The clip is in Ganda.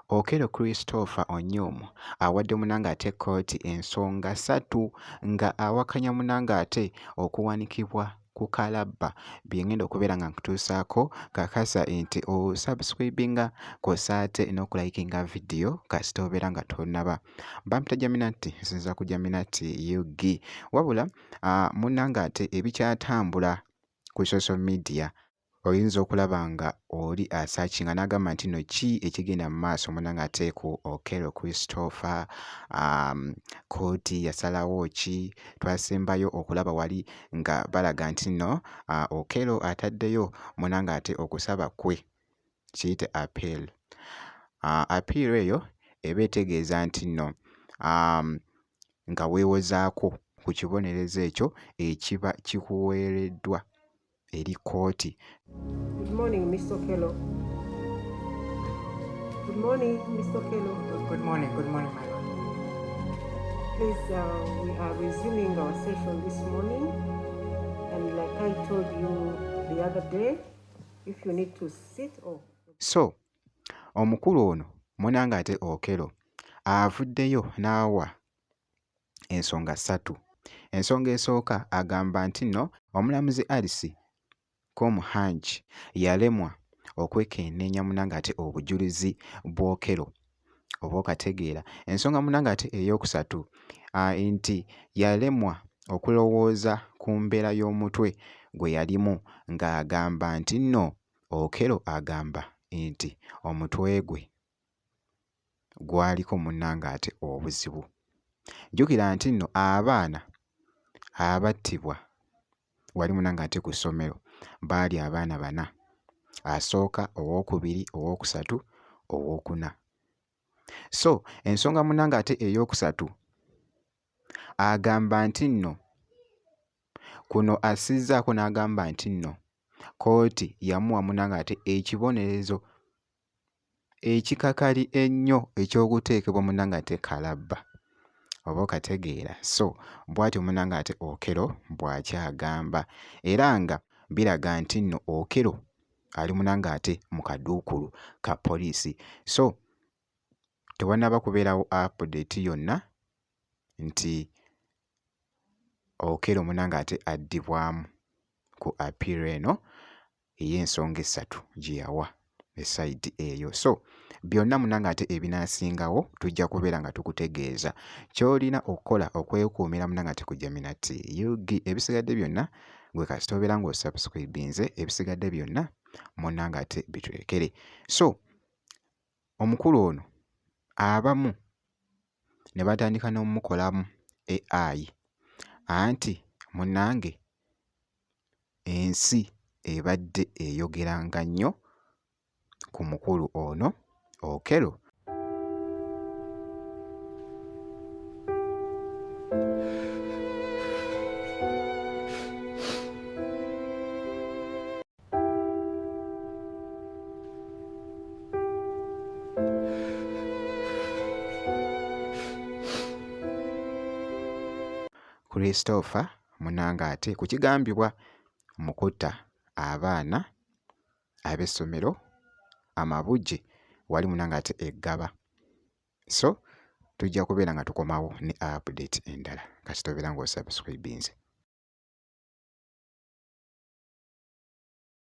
Okello Christopher Onyum awadde Munange kkooti ensonga 3 nga awakanya Munange okuwanikibwa ku kalabba bye ngenda okubeera nga nkutuusaako. Kakasa nti osubscribinga kw'ossa ate n'okulayikinga vidiyo kasita obeera nga tonnaba. Bampita Jaminati, nsinza ku Jaminati UG. Wabula Munange ebikyatambula ku social media oyinza okulaba nga oli asaakinga n'agamba nti nno ki ekigenda mu maaso Munange ku Okello Christopher, kkooti yasalawo ki. Twasembayo okulaba wali nga balaga nti nno Okello ataddeyo Munange okusaba kwe kiyite appeal. Appeal eyo eba etegeeza nti nno nga weewozaako ku kibonerezo ekyo ekiba kikuweereddwa eri kkooti. Good morning, Mr. Okello. Good morning, Mr. Okello. Good morning, my lord. Please, we are resuming our session this morning. And like I told you the other day, if you need to sit or... So, omukulu ono Munange Okello avuddeyo n'awa ensonga 3. Ensonga esooka agamba nti nno omulamuzi Alice Komuhangi yalemwa okwekenneenya Munange obujulizi bw'Okello oba okategeera. Ensonga Munange ey'okusatu nti yalemwa okulowooza ku mbeera y'omutwe gwe yalimu ng'agamba nti nno Okello agamba nti omutwe gwe gwaliko Munange obuzibu. Jjukira nti nno abaana abattibwa wali Munange ku ssomero baali abaana 4: asooka, owookubiri, owookusatu, owookuna. So ensonga Munange ey'okusatu agamba nti nno kuno assizzaako n'agamba nti nno kkooti yamuwa Munange ekibonerezo ekikakali ennyo eky'okuteekebwa Munange kalabba oba okategeera. So bw'atyo Munange Okello bw'akyagamba era nga biraga nti nno Okello ali Munange mu kaduukulu ka poliisi. So tewannaba kubeerawo update yonna nti Okello Munange addibwamu ku appeal eno ey'ensonga 3 gye yawa esayidi eyo. So byonna Munange ebinaasingawo tujja kubeera nga tukutegeeza. Ky'olina okukola okwekuumira Munange ku Jaminati UG. Ebisigadde byonna gwe kasita obeera ng'osubscribinze, ebisigadde byonna Munange bitulekere. So omukulu ono abamu ne batandika n'omukolamu AI anti munnange ensi ebadde eyogeranga nnyo ku mukulu ono Okello. Christopher Munange ku kigambibwa mu kutta abaana ab'essomero amabujje wali Munange eggaba. So tujja kubeera nga tukomawo ne update endala kasita obeera ng'osubscribinze.